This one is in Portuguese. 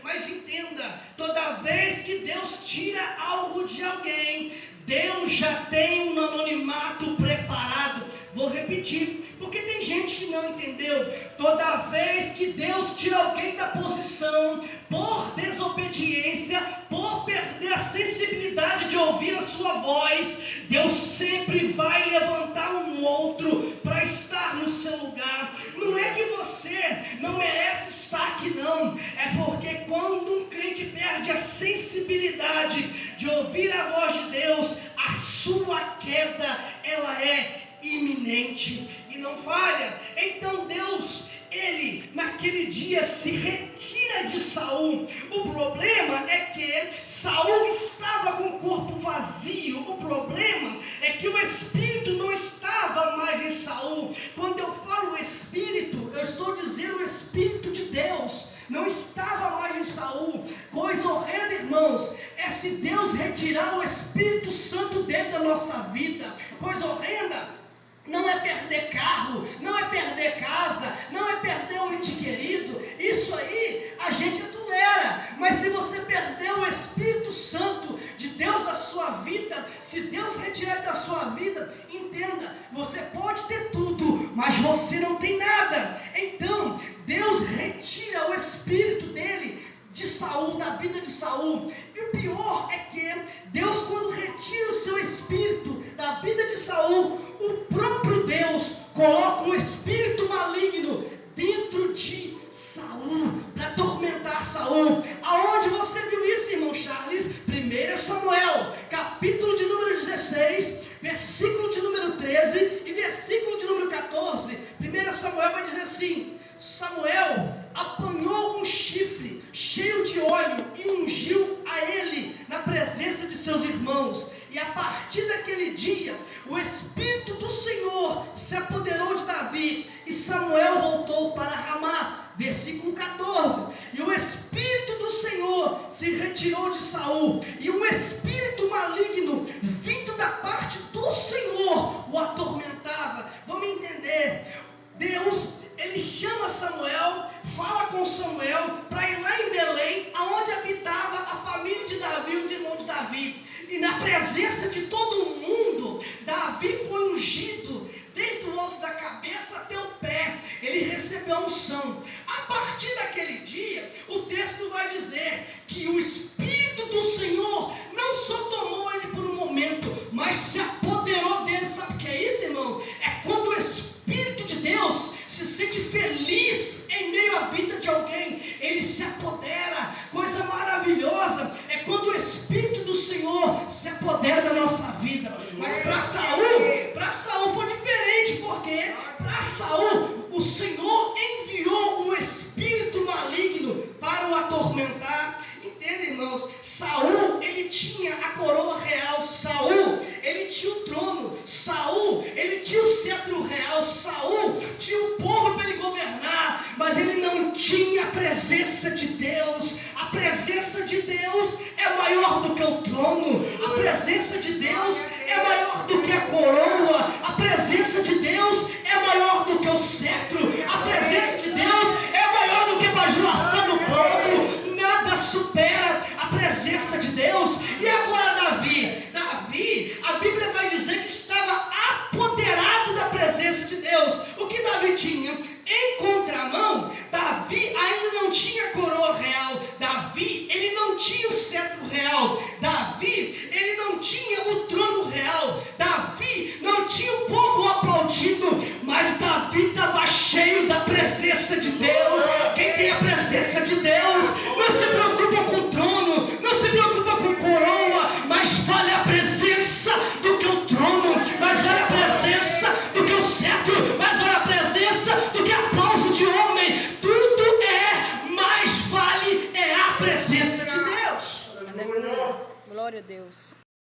Mas entenda, toda vez que Deus tira algo de alguém, Deus já tem um anonimato preparado. Vou repetir, porque tem gente que não entendeu. Toda vez que Deus tira alguém da posição, por desobediência, por perder a sensibilidade de ouvir a sua voz, Deus sempre vai levantar um outro para estar no seu lugar. Não é que você não merece estar aqui, não. É porque quando um crente perde a sensibilidade de ouvir a voz de Deus, a sua queda, ela é iminente e não falha. Então Deus, ele naquele dia se retira de Saul. O problema é que Saul estava com o corpo vazio. O problema é que o espírito não estava mais em Saul. Quando eu falo espírito, eu estou dizendo o espírito de Deus não estava mais em Saul. Coisa horrenda, irmãos, é se Deus retirar o Espírito Santo dentro da nossa vida. Coisa horrenda não é perder carro, não é perder casa, não é perder um ente querido. Isso aí a gente tolera. Mas se você perder o Espírito Santo de Deus da sua vida, se Deus retirar da sua vida, entenda, você pode ter tudo, mas você não tem nada. Então Deus retira o espírito dele de Saul, da vida de Saul. E o pior é que Deus, quando retira o seu espírito da vida de Saul, o próprio Deus coloca um espírito maligno dentro de Saul, para atormentar Saul. Aonde você viu isso, irmão Charles? 1 Samuel, capítulo de número 16, versículo de número 13 e versículo de número 14. 1 Samuel vai dizer assim: Samuel apanhou um chifre cheio de óleo e ungiu a ele na presença de seus irmãos. E a partir daquele dia, o Espírito do Senhor se apoderou de Davi, e Samuel voltou para Ramá. Versículo 14. E o Espírito do Senhor se retirou de Saul, e um espírito maligno vindo da parte do Senhor o atormentava. Vamos entender, Deus, ele chama Samuel, fala com Samuel para ir lá em Belém, aonde habitava a família de Davi, os irmãos de Davi. E na presença de todo mundo, Davi foi ungido desde o alto da cabeça até o pé. Ele recebeu a unção. A partir daquele dia, o texto vai dizer que o Espírito do Senhor não só tomou ele por um momento, mas se apoderou dele. Sabe o que é isso, irmão? É quando o Espírito de Deus se sente feliz em meio à vida de alguém, ele se apodera. Coisa maravilhosa é quando o Espírito do Senhor se apodera da nossa vida. Mas para Saul foi diferente, porque para Saul o Senhor enviou um espírito maligno para o atormentar. Entende, irmãos? Saul, ele tinha a coroa real. Saul, ele tinha o trono. Saul, ele tinha o cetro real. Saul tinha o povo para ele governar, mas ele não tinha a presença de Deus. A presença de Deus é maior do que o trono. A presença de Deus é maior do que a coroa. A presença de Deus é maior do que o cetro. A presença de Deus é maior do que a bajulação do povo. Nada supera a presença de Deus. E agora Davi, a Bíblia vai dizer que estava apoderado da presença de Deus. O que Davi tinha? Em contramão, Davi ainda não tinha a coroa real. Davi, ele não tinha o cetro real. Davi, ele não tinha o trono real. Davi não tinha o povo aplaudindo. Mas Davi estava cheio da presença de Deus. Quem tem a presença de Deus não se preocupa com o trono, não se preocupa com coroa, mas vale a presença do que o trono, mas vale a presença do que o cetro, mas vale a presença do que aplauso de homem. Tudo mais vale é a presença de Deus. Aleluia. Glória a Deus.